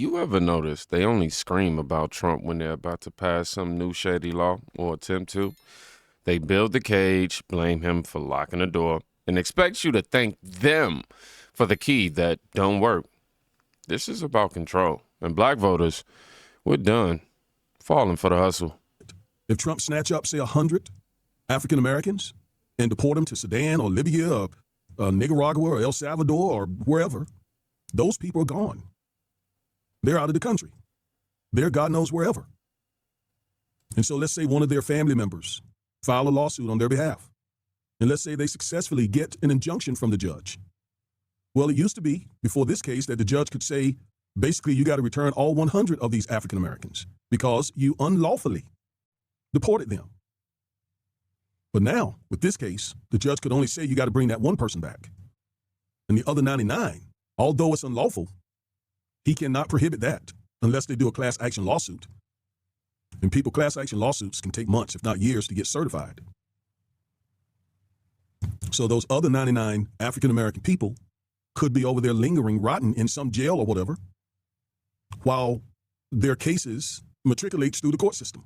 You ever notice they only scream about Trump when they're about to pass some new shady law or attempt to? They build the cage, blame him for locking the door, and expect you to thank them for the key that don't work. This is about control. And black voters, we're done falling for the hustle. If Trump snatch up, say, 100 African Americans and deport them to Sudan or Libya or Nicaragua or El Salvador or wherever, those people are gone. They're out of the country. They're God knows wherever. And so let's say one of their family members file a lawsuit on their behalf. And let's say they successfully get an injunction from the judge. Well, it used to be, before this case, that the judge could say, basically, you got to return all 100 of these African Americans because you unlawfully deported them. But now, with this case, the judge could only say you got to bring that one person back. And the other 99, although it's unlawful, he cannot prohibit that unless they do a class action lawsuit. And class action lawsuits can take months, if not years, to get certified. So those other 99 African American people could be over there lingering, rotten in some jail or whatever, while their cases matriculates through the court system.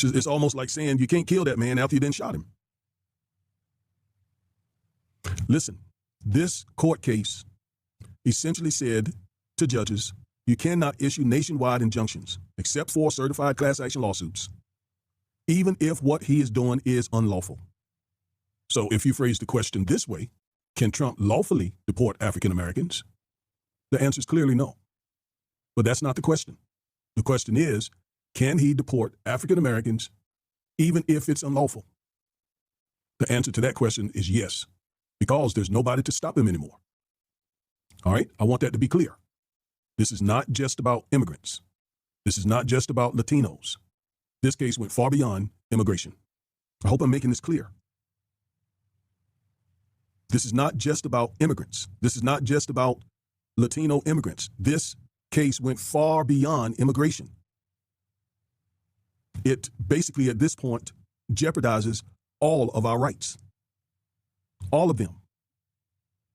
It's almost like saying you can't kill that man after you didn't shot him. Listen, this court case essentially said to judges, you cannot issue nationwide injunctions except for certified class action lawsuits, even if what he is doing is unlawful. So if you phrase the question this way, can Trump lawfully deport African Americans? The answer is clearly no. But that's not the question. The question is, can he deport African Americans even if it's unlawful? The answer to that question is yes, because there's nobody to stop him anymore. All right, I want that to be clear. This is not just about immigrants. This is not just about Latinos. This case went far beyond immigration. I hope I'm making this clear. This is not just about immigrants. This is not just about Latino immigrants. This case went far beyond immigration. It basically, at this point, jeopardizes all of our rights. All of them.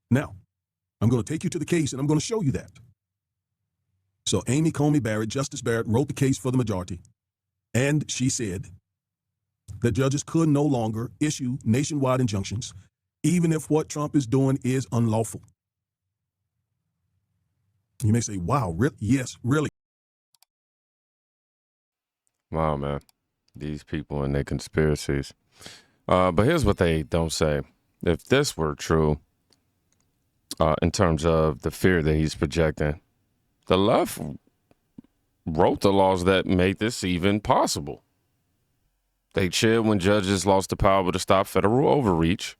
Now, I'm going to take you to the case and I'm going to show you that. So Amy Coney Barrett, Justice Barrett, wrote the case for the majority, and she said that judges could no longer issue nationwide injunctions, even if what Trump is doing is unlawful. You may say, wow, yes, really? Wow, man. These people and their conspiracies. But here's what they don't say. If this were true, in terms of the fear that he's projecting, the left wrote the laws that made this even possible. They cheered when judges lost the power to stop federal overreach.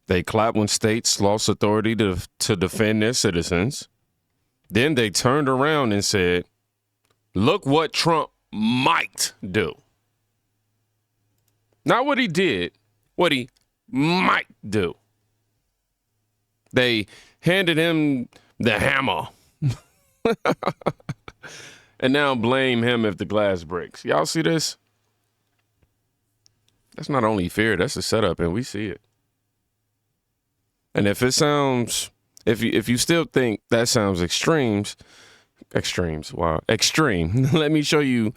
They clapped when states lost authority to defend their citizens. Then they turned around and said, look what Trump might do. Not what he did, what he might do. They handed him the hammer and now blame him if the glass breaks. Y'all see this? That's not only fear, that's a setup, and we see it. And if it sounds, if you still think that sounds extreme, let me show you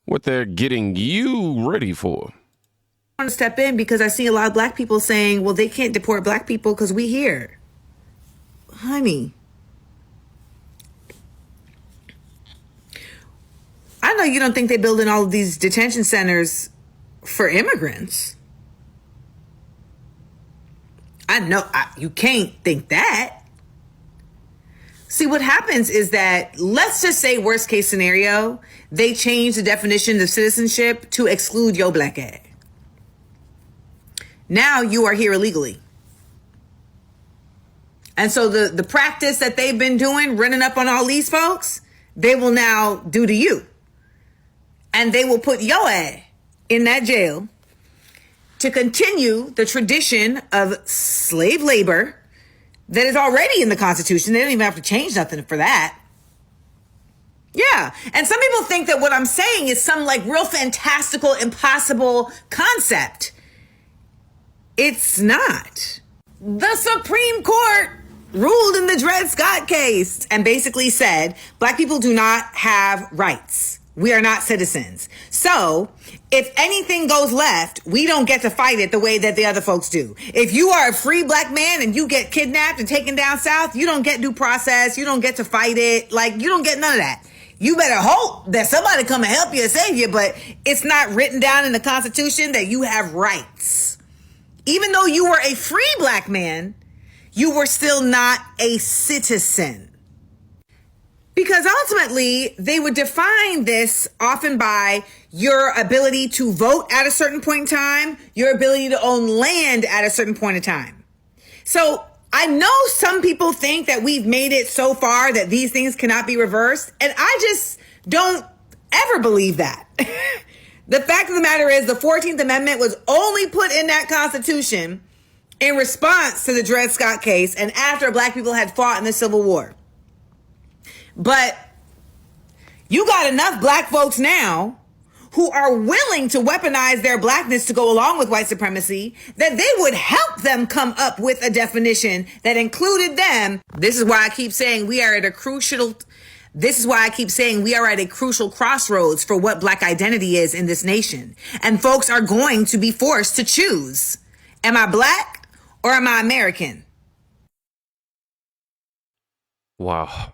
what they're getting you ready for. I want to step in because I see a lot of black people saying, well, they can't deport black people because we here. Honey, I know you don't think they're building all of these detention centers for immigrants. I know you can't think that. See, what happens is that, let's just say worst case scenario, they change the definition of citizenship to exclude your black ass. Now you are here illegally. And so the practice that they've been doing, running up on all these folks, they will now do to you. And they will put your ass in that jail to continue the tradition of slave labor that is already in the Constitution. They don't even have to change nothing for that. Yeah. And some people think that what I'm saying is some like real fantastical, impossible concept. It's not. The Supreme Court ruled in the Dred Scott case and basically said, black people do not have rights. We are not citizens. So if anything goes left, we don't get to fight it the way that the other folks do. If you are a free black man and you get kidnapped and taken down south, you don't get due process. You don't get to fight it. Like, you don't get none of that. You better hope that somebody come and help you and save you, but it's not written down in the Constitution that you have rights. Even though you were a free black man, you were still not a citizen. Because ultimately, they would define this often by your ability to vote at a certain point in time, your ability to own land at a certain point in time. So I know some people think that we've made it so far that these things cannot be reversed, and I just don't ever believe that. The fact of the matter is the 14th Amendment was only put in that Constitution in response to the Dred Scott case and after black people had fought in the Civil War. But you got enough black folks now who are willing to weaponize their blackness to go along with white supremacy that they would help them come up with a definition that included them. This is why I keep saying we are at a crucial crossroads for what black identity is in this nation. And folks are going to be forced to choose. Am I black or am I American? Wow.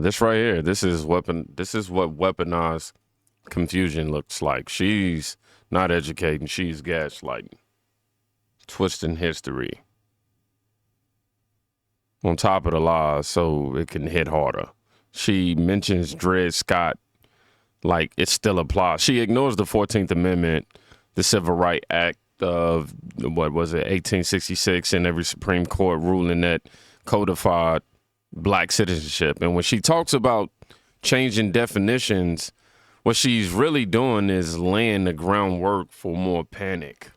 This right here, this is what weaponized confusion looks like. She's not educating, she's gaslighting, twisting history on top of the lies so it can hit harder. She mentions Dred Scott like it still applies. She ignores the 14th Amendment, the Civil Rights Act of, 1866, and every Supreme Court ruling that codified black citizenship. And when she talks about changing definitions, what she's really doing is laying the groundwork for more panic.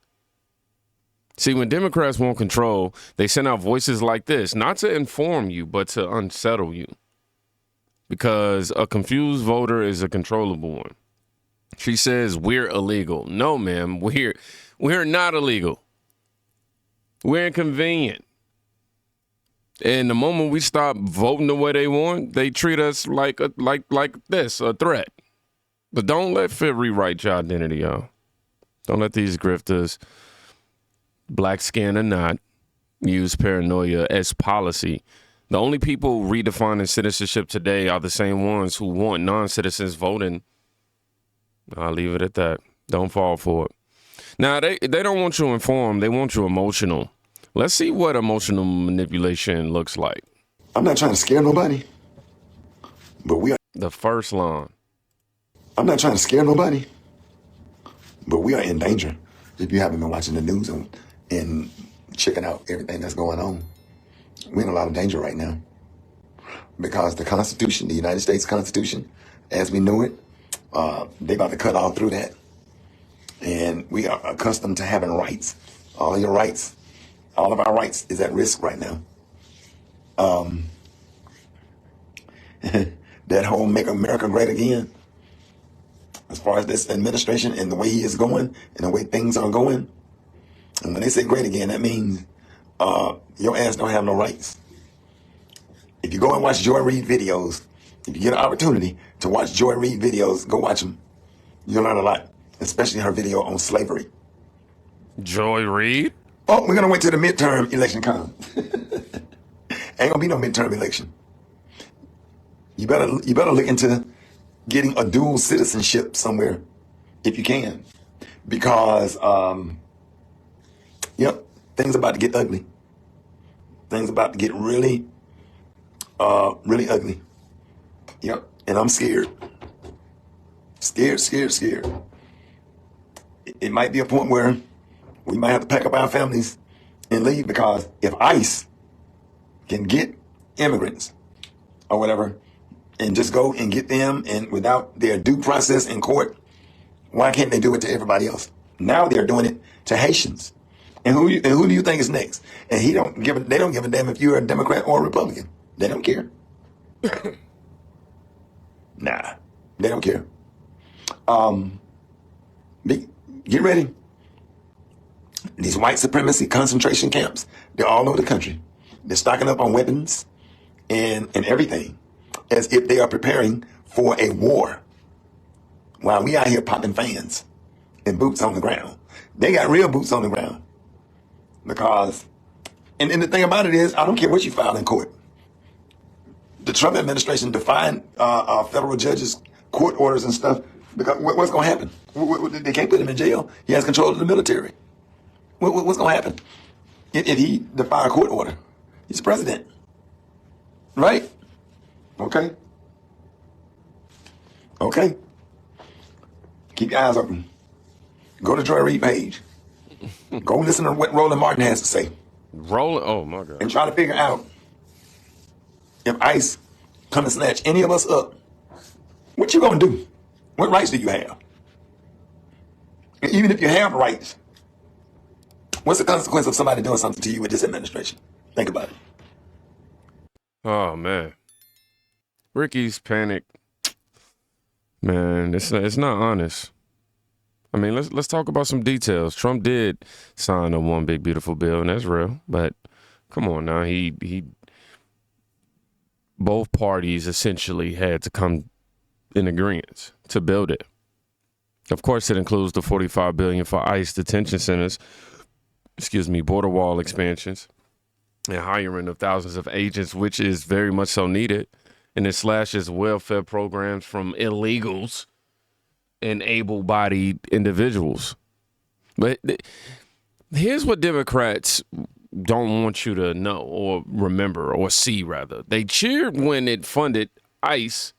See, when Democrats want control, they send out voices like this, not to inform you, but to unsettle you. Because a confused voter is a controllable one. She says, we're illegal. No, ma'am, we're not illegal. We're inconvenient. And the moment we stop voting the way they want, they treat us like a threat. But don't let fear rewrite your identity, y'all. Don't let these grifters, black skin or not, use paranoia as policy. The only people redefining citizenship today are the same ones who want non-citizens voting. I'll leave it at that. Don't fall for it. Now, they don't want you informed. They want you emotional. Let's see what emotional manipulation looks like. I'm not trying to scare nobody, but we are. The first line. I'm not trying to scare nobody, but we are in danger. If you haven't been watching the news and checking out everything that's going on, we're in a lot of danger right now. Because the Constitution, the United States Constitution, as we know it, they about to cut all through that. And we are accustomed to having rights. All of your rights. All of our rights is at risk right now. That whole Make America Great Again, as far as this administration and the way he is going and the way things are going. And when they say great again, that means your ass don't have no rights. If you go and watch Joy Reid videos, if you get an opportunity to watch Joy Reid videos, go watch them. You'll learn a lot, especially her video on slavery. Joy Reid? Oh, we're going to wait till the midterm election comes. Ain't going to be no midterm election. You better look into getting a dual citizenship somewhere if you can. Because, things about to get ugly. Things about to get really ugly. Yep, and I'm scared. Scared. It might be a point where we might have to pack up our families and leave, because if ICE can get immigrants or whatever and just go and get them and without their due process in court, why can't they do it to everybody else? Now they're doing it to Haitians. And who do you think is next? And they don't give a damn if you're a Democrat or a Republican. They don't care. Nah, they don't care. Get ready. These white supremacy concentration camps, they're all over the country. They're stocking up on weapons and everything as if they are preparing for a war. While we out here popping fans and boots on the ground. They got real boots on the ground. Because, and the thing about it is, I don't care what you file in court. The Trump administration defined federal judges' court orders and stuff. Because what's going to happen? They can't put him in jail. He has control of the military. What's going to happen if he defy a court order? He's the president, right? Okay. Okay. Keep your eyes open. Go to Joy Reid page. Go listen to what Roland Martin has to say. Roland, oh my God. And try to figure out if ICE come and snatch any of us up, what you gonna do? What rights do you have? And even if you have rights, what's the consequence of somebody doing something to you with this administration? Think about it. Oh man. Ricky's panic. Man, it's not honest. I mean, let's talk about some details. Trump did sign a one big beautiful bill, and that's real. But come on now, he both parties essentially had to come in agreement to build it. Of course, it includes the $45 billion for ICE detention centers, border wall expansions, and hiring of thousands of agents, which is very much so needed. And it slashes welfare programs from illegals and able-bodied individuals. But here's what Democrats don't want you to know or remember or see, rather. They cheered when it funded ICE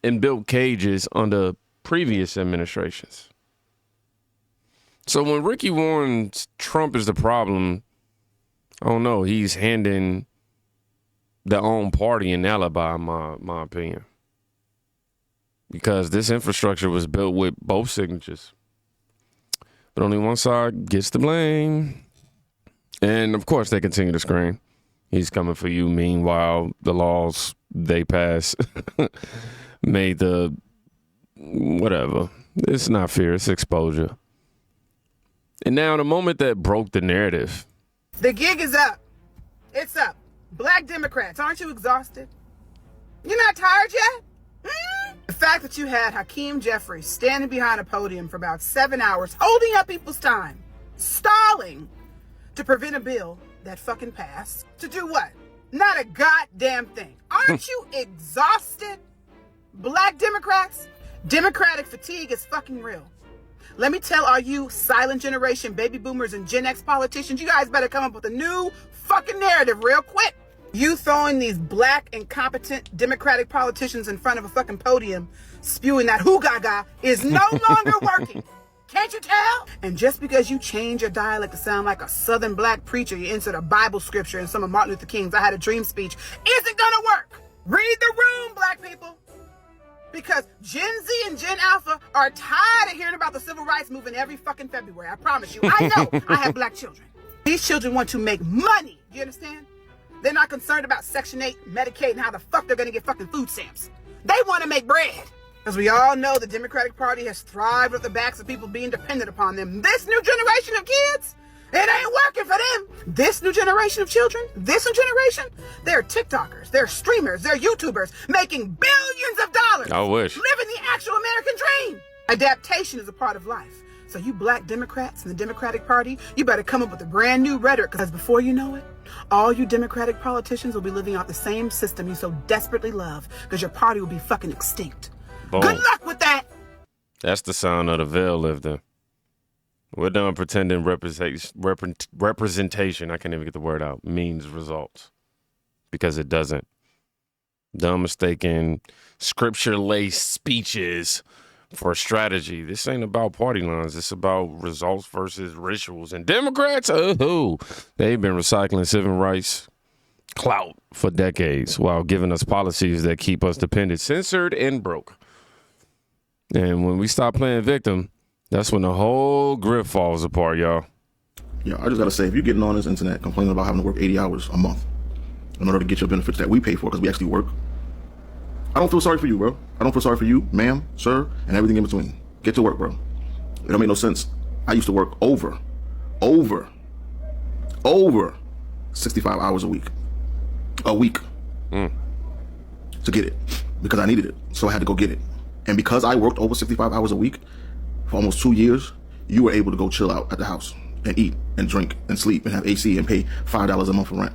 and built cages under previous administrations. So when Ricky warns Trump is the problem, I don't know, he's handing their own party an alibi, in my opinion. Because this infrastructure was built with both signatures. But only one side gets the blame. And, of course, they continue to scream. He's coming for you. Meanwhile, the laws they pass made the whatever. It's not fear. It's exposure. And now the moment that broke the narrative. The gig is up. It's up. Black Democrats, aren't you exhausted? You're not tired yet? The fact that you had Hakeem Jeffries standing behind a podium for about 7 hours, holding up people's time, stalling to prevent a bill that fucking passed. To do what? Not a goddamn thing. Aren't you exhausted? Black Democrats? Democratic fatigue is fucking real. Let me tell all you silent generation baby boomers and Gen X politicians, you guys better come up with a new fucking narrative real quick. You throwing these black, incompetent Democratic politicians in front of a fucking podium spewing that hoo-gaga is no longer working. Can't you tell? And just because you change your dialect to sound like a southern black preacher, you insert a Bible scripture in some of Martin Luther King's I Had a Dream speech, isn't gonna work. Read the room, black people. Because Gen Z and Gen Alpha are tired of hearing about the civil rights movement every fucking February. I promise you. I know I have black children. These children want to make money. Do you understand? They're not concerned about Section 8, Medicaid, and how the fuck they're going to get fucking food stamps. They want to make bread. As we all know, the Democratic Party has thrived with the backs of people being dependent upon them. This new generation of kids, it ain't working for them. This new generation of children, this new generation, they're TikTokers, they're streamers, they're YouTubers, making billions of dollars. I wish. Living the actual American dream. Adaptation is a part of life. So you black Democrats and the Democratic Party, you better come up with a brand new rhetoric, because before you know it, all you Democratic politicians will be living out the same system you so desperately love, because your party will be fucking extinct. Boom. Good luck with that. That's the sound of the veil lifting. We're done pretending representation, I can't even get the word out, means results. Because it doesn't. Dumb, mistaken, scripture-laced speeches for strategy. This ain't about party lines. It's about results versus rituals. And Democrats, they've been recycling civil rights clout for decades while giving us policies that keep us dependent, censored, and broke. And when we stop playing victim, that's when the whole grip falls apart, y'all. Yeah, I just gotta say, if you're getting on this internet complaining about having to work 80 hours a month in order to get your benefits that we pay for because we actually work, I don't feel sorry for you, bro. I don't feel sorry for you, ma'am, sir, and everything in between. Get to work, bro. It don't make no sense. I used to work over 65 hours a week. a week to get it because I needed it. So I had to go get it. And because I worked over 65 hours a week for almost 2 years, you were able to go chill out at the house and eat and drink and sleep and have AC and pay $5 a month for rent.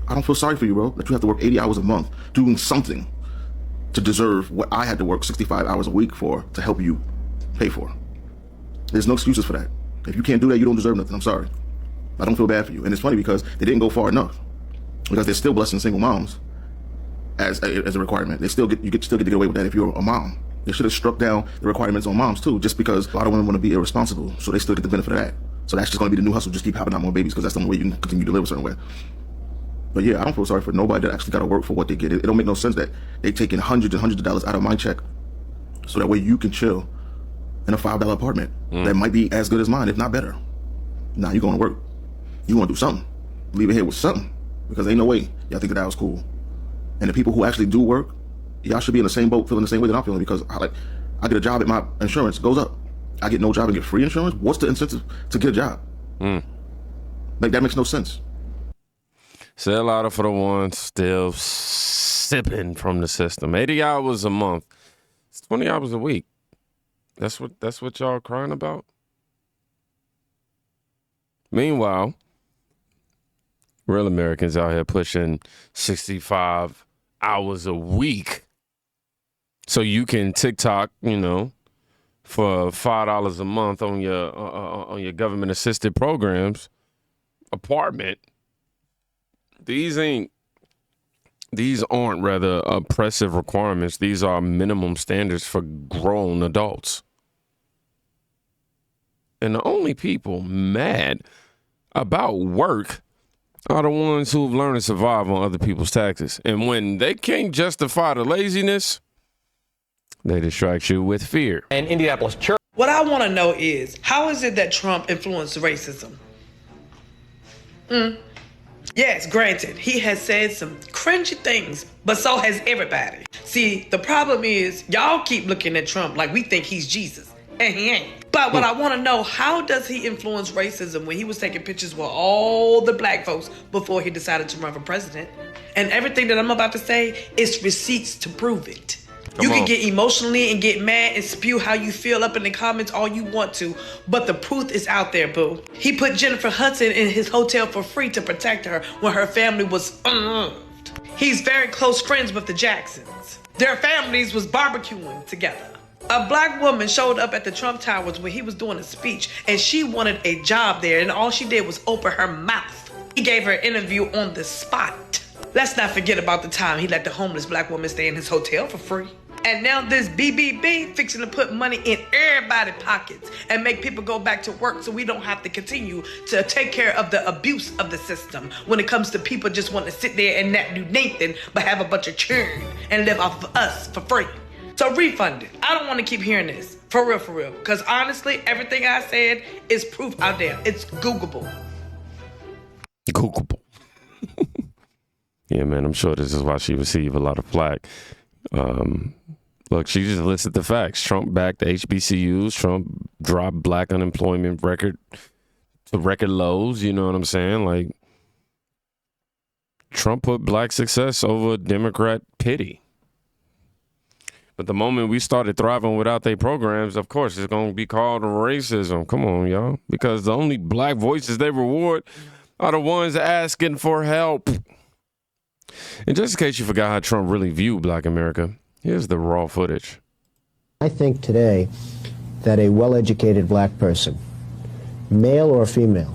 I don't feel sorry for you, bro, that you have to work 80 hours a month doing something to deserve what I had to work 65 hours a week for to help you pay for. There's no excuses for that. If you can't do that, you don't deserve nothing. I'm sorry. I don't feel bad for you. And it's funny because they didn't go far enough, because they're still blessing single moms as a requirement. They still get to get away with that if you're a mom. They should have struck down the requirements on moms too, just because a lot of women want to be irresponsible, so they still get the benefit of that. So that's just going to be the new hustle. Just keep having out more babies, because that's the only way you can continue to live a certain way. But yeah, I don't feel sorry for nobody that actually got to work for what they get. It don't make no sense that they taking hundreds and hundreds of dollars out of my check, so that way you can chill in a $5 apartment that might be as good as mine, if not better. Now you're going to work. You want to do something. Leave it here with something, because ain't no way y'all think that was cool. And the people who actually do work, y'all should be in the same boat, feeling the same way that I'm feeling, because I get a job at my insurance goes up. I get no job and get free insurance. What's the incentive to get a job? Like, that makes no sense. Sell out for the ones still sipping from the system. 80 hours a month. It's 20 hours a week. That's what y'all crying about? Meanwhile, real Americans out here pushing 65 hours a week so you can TikTok, for $5 a month on your government assisted programs apartment. These aren't rather oppressive requirements. These are minimum standards for grown adults. And the only people mad about work are the ones who've learned to survive on other people's taxes. And when they can't justify the laziness, they distract you with fear. And Indianapolis church. What I want to know is, how is it that Trump influenced racism? Yes, granted, he has said some cringy things, but so has everybody. See, the problem is, y'all keep looking at Trump like we think he's Jesus, and he ain't. But what I want to know, how does he influence racism when he was taking pictures with all the black folks before he decided to run for president? And everything that I'm about to say is receipts to prove it. You can get emotionally and get mad and spew how you feel up in the comments all you want to, but the proof is out there, boo. He put Jennifer Hudson in his hotel for free to protect her when her family was unloved. He's very close friends with the Jacksons. Their families was barbecuing together. A black woman showed up at the Trump Towers when he was doing a speech, and she wanted a job there, and all she did was open her mouth. He gave her an interview on the spot. Let's not forget about the time he let the homeless black woman stay in his hotel for free. And now this BBB fixing to put money in everybody's pockets and make people go back to work so we don't have to continue to take care of the abuse of the system when it comes to people just wanting to sit there and not do nothing but have a bunch of churn and live off of us for free. So refund it. I don't want to keep hearing this. For real. Because honestly, everything I said is proof out there. It's Googleable. Googleable. Yeah, man, I'm sure this is why she received a lot of flack. Look, she just listed the facts. Trump backed HBCUs. Trump dropped black unemployment record to record lows. You know what I'm saying? Like, Trump put black success over Democrat pity. But the moment we started thriving without their programs, of course, it's going to be called racism. Come on, y'all. Because the only black voices they reward are the ones asking for help. And just in case you forgot how Trump really viewed black America, here's the raw footage. I think today that a well-educated black person, male or female,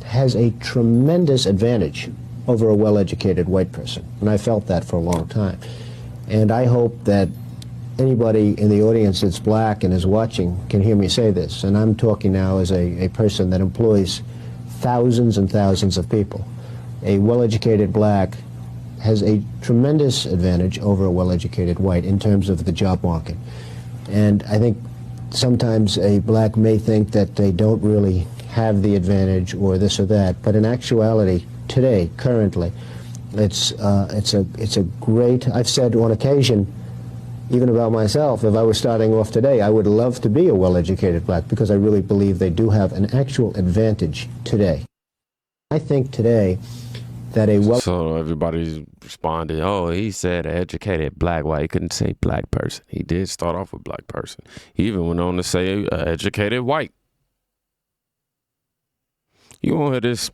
has a tremendous advantage over a well-educated white person. And I felt that for a long time. And I hope that anybody in the audience that's black and is watching can hear me say this. And I'm talking now as a person that employs thousands and thousands of people. A well-educated black has a tremendous advantage over a well-educated white in terms of the job market. And I think sometimes a black may think that they don't really have the advantage or this or that, but in actuality, today, currently, it's a great, I've said on occasion, even about myself, if I were starting off today, I would love to be a well-educated black because I really believe they do have an actual advantage today. I think today that a well So everybody's responding, oh, he said educated black, white. He couldn't say black person. He did start off with black person. He even went on to say educated white. You won't hear this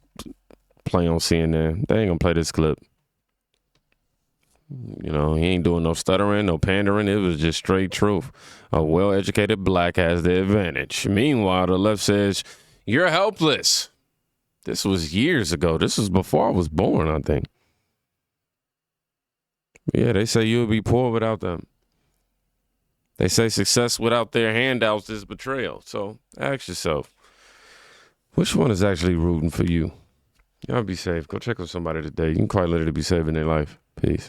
play on CNN. They ain't gonna play this clip. You know, he ain't doing no stuttering, no pandering. It was just straight truth. A well-educated black has the advantage. Meanwhile, the left says, you're helpless. This was years ago. This was before I was born, I think. Yeah, they say you'll be poor without them. They say success without their handouts is betrayal. So ask yourself, which one is actually rooting for you? Y'all be safe. Go check on somebody today. You can quite literally be saving their life. Peace.